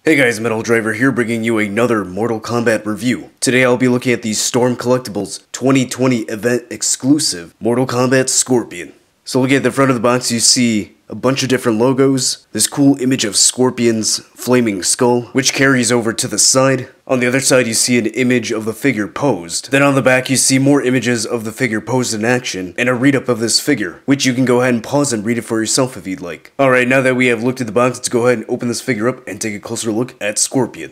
Hey guys, Metal Driver here bringing you another Mortal Kombat review. Today I'll be looking at the Storm Collectibles 2020 event exclusive Mortal Kombat Scorpion. So looking at the front of the box you see a bunch of different logos, this cool image of Scorpion's flaming skull, which carries over to the side. On the other side you see an image of the figure posed. Then on the back you see more images of the figure posed in action, and a read-up of this figure, which you can go ahead and pause and read it for yourself if you'd like. Alright, now that we have looked at the box, let's go ahead and open this figure up and take a closer look at Scorpion.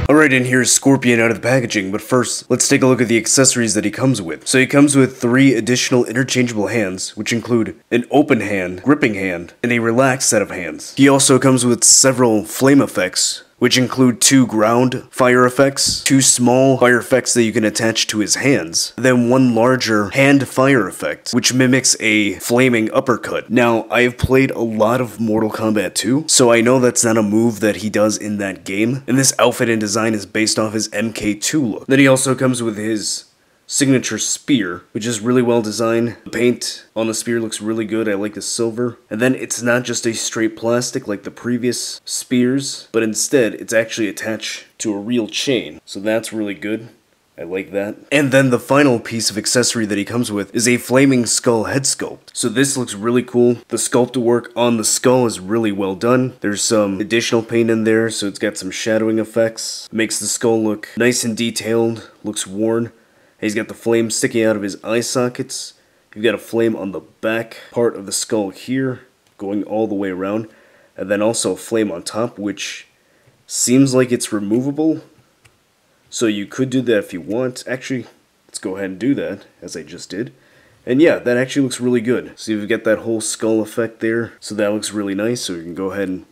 Alright, and here's Scorpion out of the packaging, but first, let's take a look at the accessories that he comes with. So he comes with 3 additional interchangeable hands, which include an open hand, gripping hand, and a relaxed set of hands. He also comes with several flame effects, which include 2 ground fire effects, 2 small fire effects that you can attach to his hands, then 1 larger hand fire effect, which mimics a flaming uppercut. Now, I have played a lot of Mortal Kombat 2, so I know that's not a move that he does in that game, and this outfit and design is based off his MK2 look. Then he also comes with his signature spear, which is really well designed. The paint on the spear looks really good. I like the silver. And then it's not just a straight plastic like the previous spears, but instead it's actually attached to a real chain. So that's really good. I like that. And then the final piece of accessory that he comes with is a flaming skull head sculpt. So this looks really cool. The sculpted work on the skull is really well done. There's some additional paint in there, so it's got some shadowing effects. Makes the skull look nice and detailed, looks worn. He's got the flame sticking out of his eye sockets. You've got a flame on the back part of the skull here, going all the way around. And then also a flame on top, which seems like it's removable. So you could do that if you want. Actually, let's go ahead and do that, as I just did. And yeah, that actually looks really good. So you've got that whole skull effect there. So that looks really nice, so you can go ahead and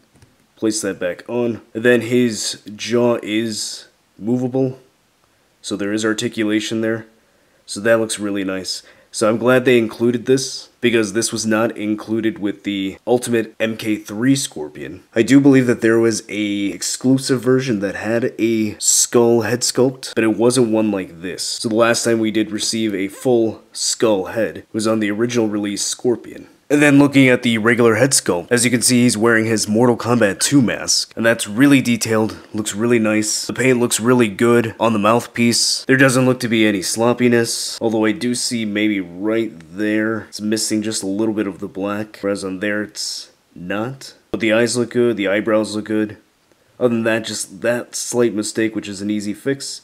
place that back on. And then his jaw is movable. So there is articulation there. So that looks really nice. So I'm glad they included this, because this was not included with the Ultimate MK3 Scorpion. I do believe that there was a exclusive version that had a skull head sculpt, but it wasn't one like this. So the last time we did receive a full skull head was on the original release Scorpion. And then looking at the regular head sculpt, as you can see he's wearing his Mortal Kombat 2 mask, and that's really detailed, looks really nice. The paint looks really good on the mouthpiece. There doesn't look to be any sloppiness, although I do see maybe right there, it's missing just a little bit of the black, whereas on there it's not. But the eyes look good, the eyebrows look good. Other than that, just that slight mistake, which is an easy fix,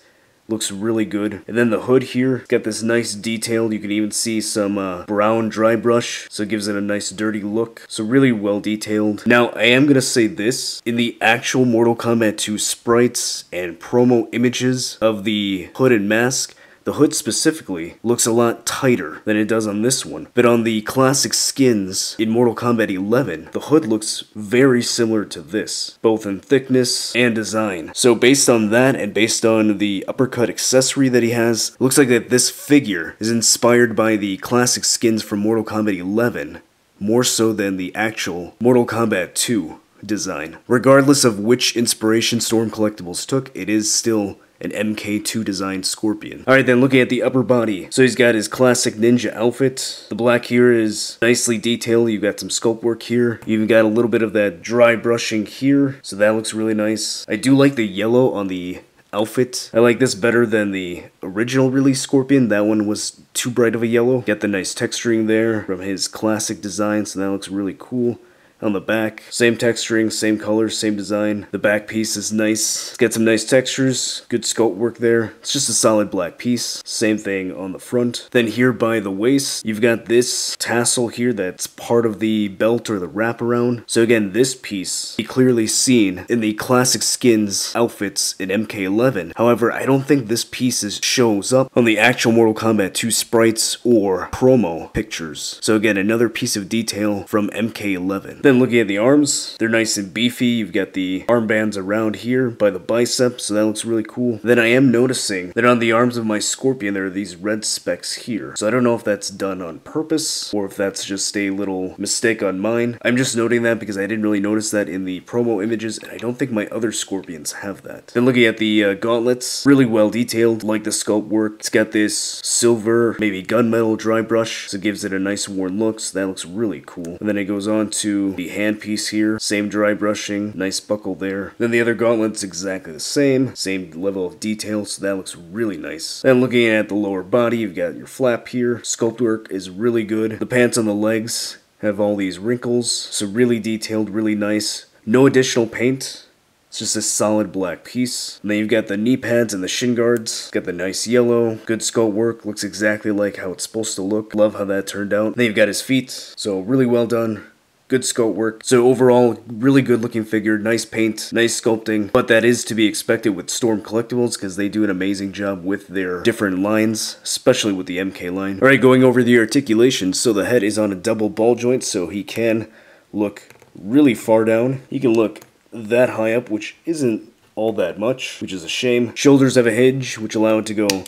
looks really good. And then the hood here, got this nice detail. You can even see some brown dry brush, so it gives it a nice dirty look. So really well detailed. Now, I am gonna say this, in the actual Mortal Kombat 2 sprites and promo images of the hood and mask, the hood specifically looks a lot tighter than it does on this one. But on the classic skins in Mortal Kombat 11, the hood looks very similar to this, both in thickness and design. So based on that, and based on the uppercut accessory that he has, it looks like that this figure is inspired by the classic skins from Mortal Kombat 11, more so than the actual Mortal Kombat 2 design. Regardless of which inspiration Storm Collectibles took, it is still an MK2 designed Scorpion. Alright, then looking at the upper body. So he's got his classic ninja outfit. The black here is nicely detailed. You've got some sculpt work here. You've even got a little bit of that dry brushing here. So that looks really nice. I do like the yellow on the outfit. I like this better than the original release Scorpion. That one was too bright of a yellow. Got the nice texturing there from his classic design, so that looks really cool. On the back, same texturing, same colors, same design. The back piece is nice. It's got some nice textures, good sculpt work there. It's just a solid black piece. Same thing on the front. Then here by the waist, you've got this tassel here that's part of the belt or the wraparound. So again, this piece be clearly seen in the classic skins outfits in MK11. However, I don't think this piece shows up on the actual Mortal Kombat 2 sprites or promo pictures. So again, another piece of detail from MK11. Then looking at the arms, they're nice and beefy. You've got the armbands around here by the bicep, so that looks really cool. Then I am noticing that on the arms of my Scorpion, there are these red specks here. So I don't know if that's done on purpose, or if that's just a little mistake on mine. I'm just noting that because I didn't really notice that in the promo images, and I don't think my other Scorpions have that. Then looking at the gauntlets, really well detailed, like the sculpt work. It's got this silver, maybe gunmetal dry brush, so it gives it a nice worn look, so that looks really cool. And then it goes on to the handpiece here, same dry brushing, nice buckle there. Then the other gauntlet's exactly the same level of detail, so that looks really nice. Then looking at the lower body, you've got your flap here. Sculpt work is really good. The pants on the legs have all these wrinkles, so really detailed, really nice. No additional paint. It's just a solid black piece. And then you've got the knee pads and the shin guards. Got the nice yellow. Good sculpt work. Looks exactly like how it's supposed to look. Love how that turned out. Then you've got his feet. So really well done. Good sculpt work. So overall, really good looking figure. Nice paint. Nice sculpting. But that is to be expected with Storm Collectibles because they do an amazing job with their different lines, especially with the MK line. Alright, going over the articulation. So the head is on a double ball joint, so he can look really far down. He can look that high up, which isn't all that much, which is a shame. Shoulders have a hinge, which allow it to go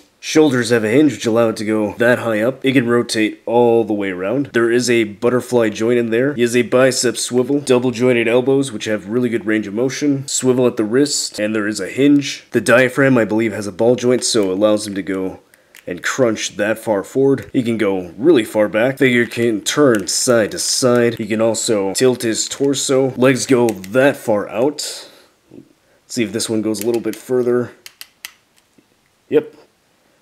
that high up. It can rotate all the way around. There is a butterfly joint in there. He has a bicep swivel, double jointed elbows, which have really good range of motion, swivel at the wrist, and there is a hinge. The diaphragm, I believe, has a ball joint, so it allows him to go and crunch that far forward. He can go really far back. Figure can turn side to side. He can also tilt his torso. Legs go that far out. Let's see if this one goes a little bit further. Yep.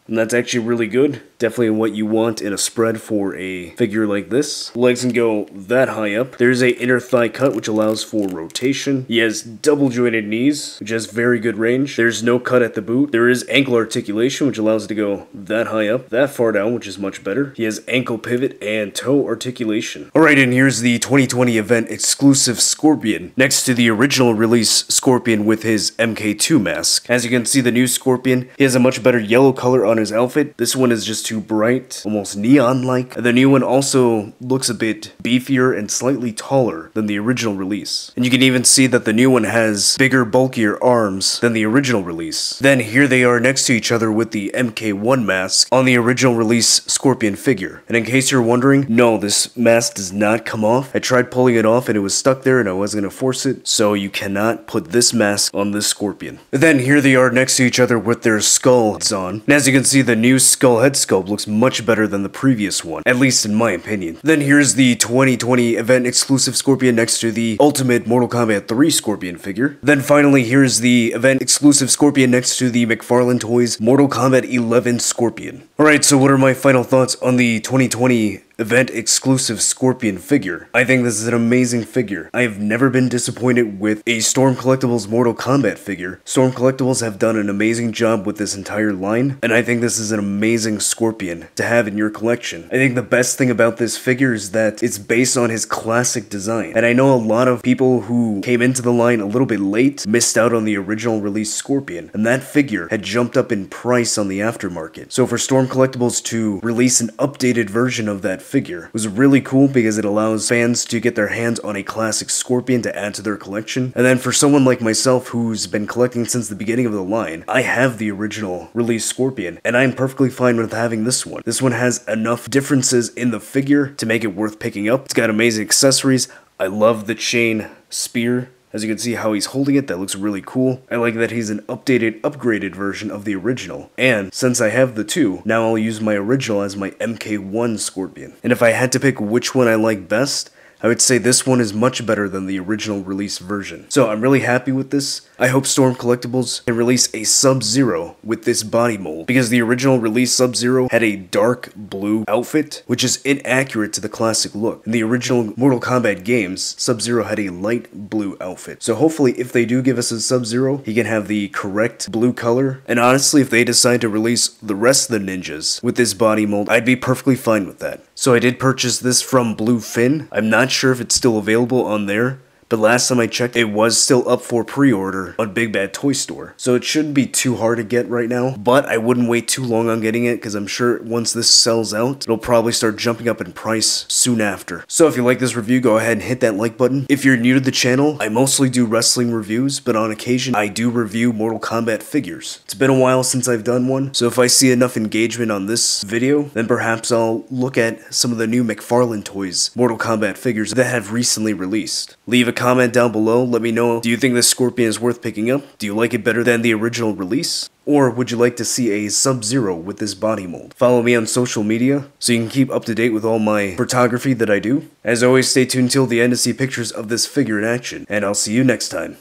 And that's actually really good. Definitely what you want in a spread for a figure like this. Legs can go that high up. There's a inner thigh cut which allows for rotation. He has double jointed knees, which has very good range. There's no cut at the boot. There is ankle articulation, which allows it to go that high up, that far down, which is much better. He has ankle pivot and toe articulation. Alright, and here's the 2020 event exclusive Scorpion, next to the original release Scorpion with his MK2 mask. As you can see, the new Scorpion, he has a much better yellow color on his outfit. This one is just too bright, almost neon-like. The new one also looks a bit beefier and slightly taller than the original release. And you can even see that the new one has bigger, bulkier arms than the original release. Then here they are next to each other with the MK1 mask on the original release Scorpion figure. And in case you're wondering, no, this mask does not come off. I tried pulling it off and it was stuck there and I wasn't going to force it, so you cannot put this mask on this Scorpion. Then here they are next to each other with their skulls on. And as you can see, the new skull head sculpt looks much better than the previous one, at least in my opinion. Then here's the 2020 event exclusive Scorpion next to the Ultimate Mortal Kombat 3 Scorpion figure. Then finally here's the event exclusive Scorpion next to the McFarlane Toys Mortal Kombat 11 Scorpion. Alright, so what are my final thoughts on the 2020 event exclusive Scorpion figure? I think this is an amazing figure. I have never been disappointed with a Storm Collectibles Mortal Kombat figure. Storm Collectibles have done an amazing job with this entire line, and I think this is an amazing Scorpion to have in your collection. I think the best thing about this figure is that it's based on his classic design, and I know a lot of people who came into the line a little bit late missed out on the original release Scorpion, and that figure had jumped up in price on the aftermarket. So for Storm Collectibles to release an updated version of that figure was really cool because it allows fans to get their hands on a classic Scorpion to add to their collection. And then for someone like myself who's been collecting since the beginning of the line, I have the original release Scorpion and I'm perfectly fine with having this one. This one has enough differences in the figure to make it worth picking up. It's got amazing accessories. I love the chain spear. As you can see how he's holding it, that looks really cool. I like that he's an updated, upgraded version of the original. And since I have the two, now I'll use my original as my MK1 Scorpion. And if I had to pick which one I like best, I would say this one is much better than the original release version. So I'm really happy with this. I hope Storm Collectibles can release a Sub-Zero with this body mold, because the original release Sub-Zero had a dark blue outfit, which is inaccurate to the classic look. In the original Mortal Kombat games, Sub-Zero had a light blue outfit. So hopefully if they do give us a Sub-Zero, he can have the correct blue color. And honestly, if they decide to release the rest of the ninjas with this body mold, I'd be perfectly fine with that. So I did purchase this from Bluefin. I'm not sure if it's still available on there, but last time I checked, it was still up for pre-order on Big Bad Toy Store. So it shouldn't be too hard to get right now, but I wouldn't wait too long on getting it because I'm sure once this sells out, it'll probably start jumping up in price soon after. So if you like this review, go ahead and hit that like button. If you're new to the channel, I mostly do wrestling reviews, but on occasion, I do review Mortal Kombat figures. It's been a while since I've done one, so if I see enough engagement on this video, then perhaps I'll look at some of the new McFarlane Toys Mortal Kombat figures that have recently released. Leave a comment down below, let me know, do you think this Scorpion is worth picking up? Do you like it better than the original release? Or would you like to see a Sub-Zero with this body mold? Follow me on social media so you can keep up to date with all my photography that I do. As always, stay tuned till the end to see pictures of this figure in action, and I'll see you next time.